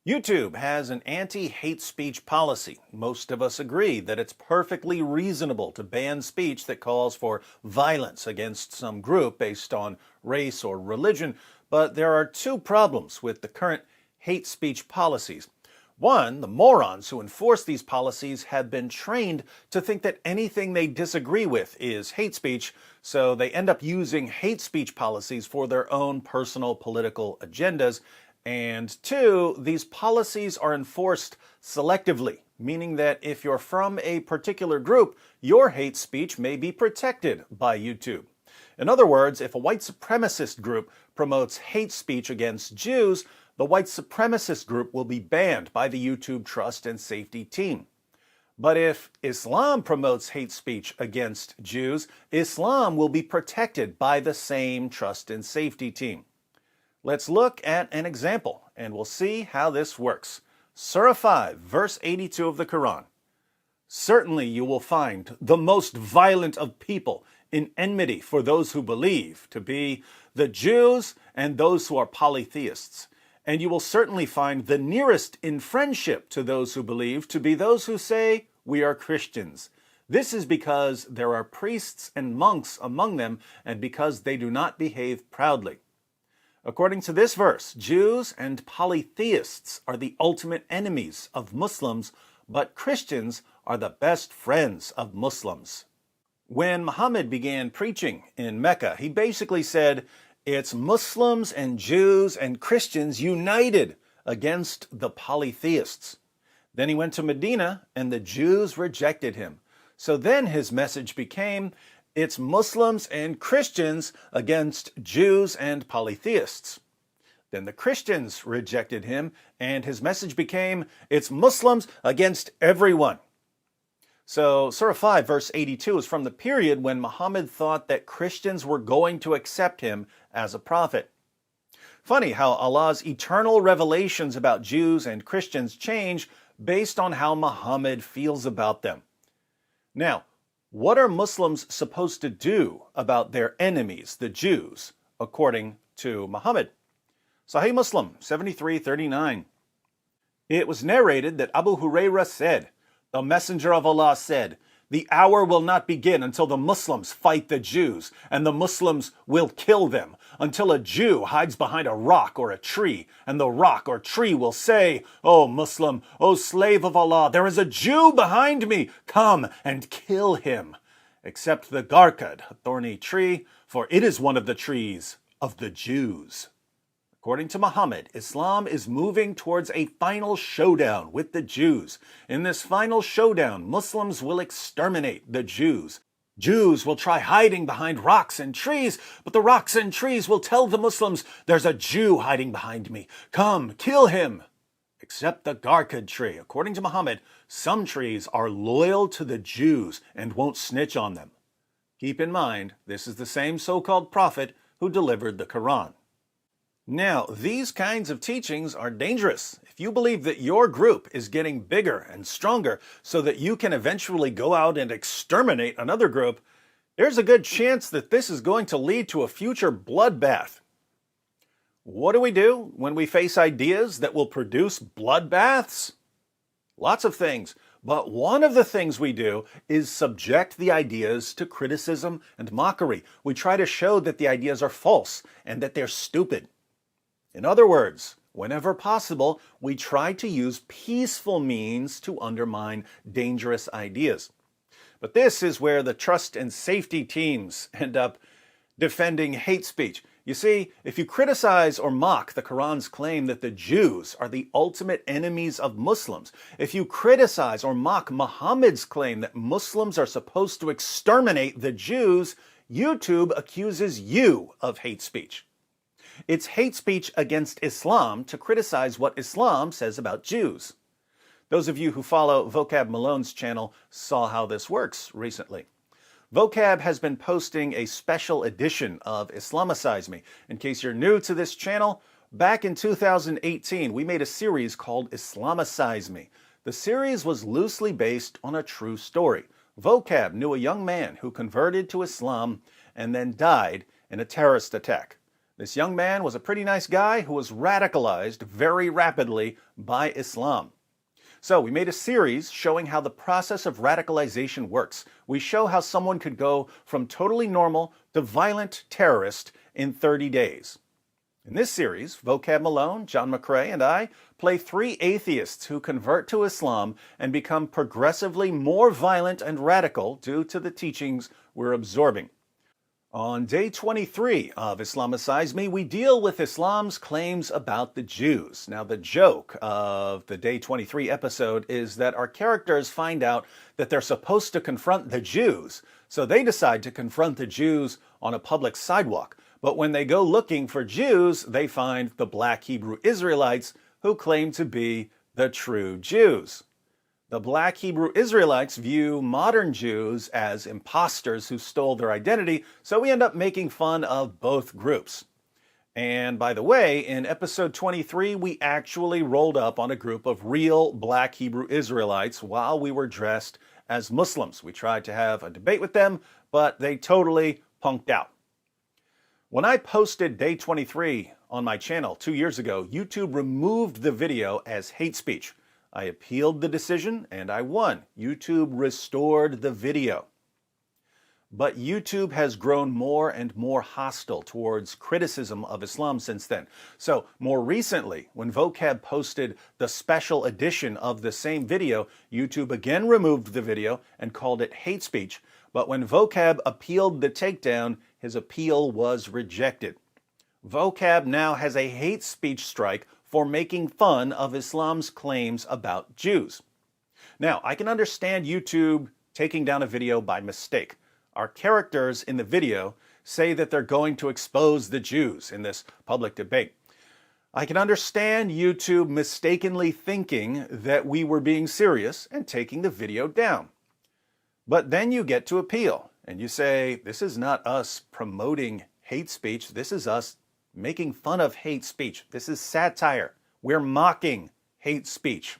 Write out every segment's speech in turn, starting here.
YouTube has an anti-hate speech policy. Most of us agree that it's perfectly reasonable to ban speech that calls for violence against some group based on race or religion, but there are two problems with the current hate speech policies. One, the morons who enforce these policies have been trained to think that anything they disagree with is hate speech, so they end up using hate speech policies for their own personal political agendas. And two, these policies are enforced selectively, meaning that if you're from a particular group, your hate speech may be protected by YouTube. In other words, if a white supremacist group promotes hate speech against Jews, the white supremacist group will be banned by the YouTube Trust and Safety team. But if Islam promotes hate speech against Jews, Islam will be protected by the same Trust and Safety team. Let's look at an example, and we'll see how this works. Surah 5, verse 82 of the Quran. Certainly you will find the most violent of people in enmity for those who believe to be the Jews and those who are polytheists. And you will certainly find the nearest in friendship to those who believe to be those who say, we are Christians. This is because there are priests and monks among them, and because they do not behave proudly. According to this verse, Jews and polytheists are the ultimate enemies of Muslims, but Christians are the best friends of Muslims. When Muhammad began preaching in Mecca, he basically said, it's Muslims and Jews and Christians united against the polytheists. Then he went to Medina, and the Jews rejected him. So then his message became, it's Muslims and Christians against Jews and polytheists. Then the Christians rejected him, and his message became, it's Muslims against everyone. So Surah 5, verse 82 is from the period when Muhammad thought that Christians were going to accept him as a prophet. Funny how Allah's eternal revelations about Jews and Christians change based on how Muhammad feels about them. Now, what are Muslims supposed to do about their enemies, the Jews, according to Muhammad? Sahih Muslim 7339. It was narrated that Abu Hurairah said, the Messenger of Allah said, the hour will not begin until the Muslims fight the Jews, and the Muslims will kill them, until a Jew hides behind a rock or a tree, and the rock or tree will say, O Muslim, O slave of Allah, there is a Jew behind me, come and kill him. Except the Garkad, a thorny tree, for it is one of the trees of the Jews. According to Muhammad, Islam is moving towards a final showdown with the Jews. In this final showdown, Muslims will exterminate the Jews. Jews will try hiding behind rocks and trees, but the rocks and trees will tell the Muslims, there's a Jew hiding behind me. Come, kill him. Except the Garkad tree. According to Muhammad, some trees are loyal to the Jews and won't snitch on them. Keep in mind, this is the same so-called prophet who delivered the Quran. Now, these kinds of teachings are dangerous. If you believe that your group is getting bigger and stronger so that you can eventually go out and exterminate another group, there's a good chance that this is going to lead to a future bloodbath. What do we do when we face ideas that will produce bloodbaths? Lots of things, but one of the things we do is subject the ideas to criticism and mockery. We try to show that the ideas are false and that they're stupid. In other words, whenever possible, we try to use peaceful means to undermine dangerous ideas. But this is where the trust and safety teams end up defending hate speech. You see, if you criticize or mock the Quran's claim that the Jews are the ultimate enemies of Muslims, if you criticize or mock Muhammad's claim that Muslims are supposed to exterminate the Jews, YouTube accuses you of hate speech. It's hate speech against Islam to criticize what Islam says about Jews. Those of you who follow Vocab Malone's channel saw how this works recently. Vocab has been posting a special edition of Islamicize Me. In case you're new to this channel, back in 2018, we made a series called Islamicize Me. The series was loosely based on a true story. Vocab knew a young man who converted to Islam and then died in a terrorist attack. This young man was a pretty nice guy who was radicalized very rapidly by Islam. So we made a series showing how the process of radicalization works. We show how someone could go from totally normal to violent terrorist in 30 days. In this series, Vocab Malone, John McCrae, and I play 3 atheists who convert to Islam and become progressively more violent and radical due to the teachings we're absorbing. On day 23 of Islamicize Me, we deal with Islam's claims about the Jews. Now, the joke of the day 23 episode is that our characters find out that they're supposed to confront the Jews, so they decide to confront the Jews on a public sidewalk. But when they go looking for Jews, they find the black Hebrew Israelites who claim to be the true Jews. The black Hebrew Israelites view modern Jews as imposters who stole their identity, so we end up making fun of both groups. And by the way, in episode 23, we actually rolled up on a group of real black Hebrew Israelites while we were dressed as Muslims. We tried to have a debate with them, but they totally punked out. When I posted day 23 on my channel 2 years ago, YouTube removed the video as hate speech. I appealed the decision and I won. YouTube restored the video. But YouTube has grown more and more hostile towards criticism of Islam since then. So more recently, when Vocab posted the special edition of the same video, YouTube again removed the video and called it hate speech. But when Vocab appealed the takedown, his appeal was rejected. Vocab now has a hate speech strike for making fun of Islam's claims about Jews. Now, I can understand YouTube taking down a video by mistake. Our characters in the video say that they're going to expose the Jews in this public debate. I can understand YouTube mistakenly thinking that we were being serious and taking the video down. But then you get to appeal and you say, this is not us promoting hate speech, this is us making fun of hate speech. This is satire. We're mocking hate speech.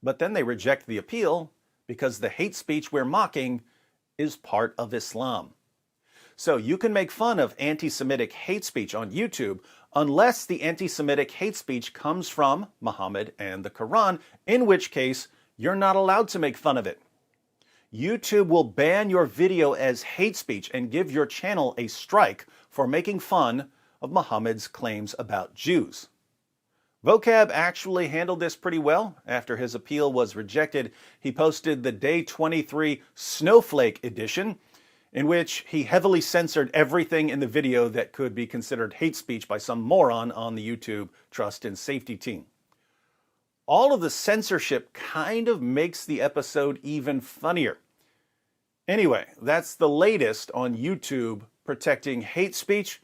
But then they reject the appeal because the hate speech we're mocking is part of Islam. So you can make fun of anti-Semitic hate speech on YouTube unless the anti-Semitic hate speech comes from Muhammad and the Quran, in which case you're not allowed to make fun of it. YouTube will ban your video as hate speech and give your channel a strike for making fun of Muhammad's claims about Jews. Vocab actually handled this pretty well. After his appeal was rejected, he posted the Day 23 Snowflake edition, in which he heavily censored everything in the video that could be considered hate speech by some moron on the YouTube Trust and Safety team. All of the censorship kind of makes the episode even funnier. Anyway, that's the latest on YouTube protecting hate speech.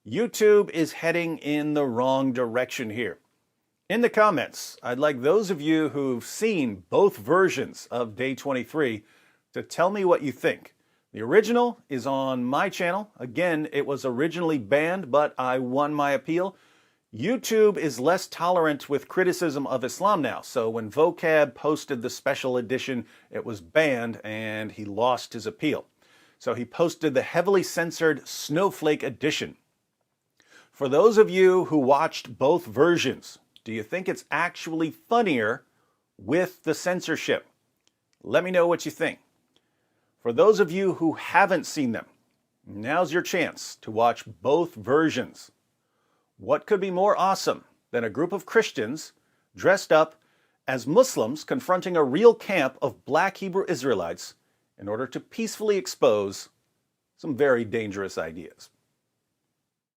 YouTube is heading in the wrong direction here. In the comments, I'd like those of you who've seen both versions of Day 23 to tell me what you think. The original is on my channel. Again, it was originally banned, but I won my appeal. YouTube is less tolerant with criticism of Islam now, so when Vocab posted the special edition, it was banned and he lost his appeal. So he posted the heavily censored Snowflake edition. For those of you who watched both versions, do you think it's actually funnier with the censorship? Let me know what you think. For those of you who haven't seen them, now's your chance to watch both versions. What could be more awesome than a group of Christians dressed up as Muslims confronting a real camp of black Hebrew Israelites in order to peacefully expose some very dangerous ideas?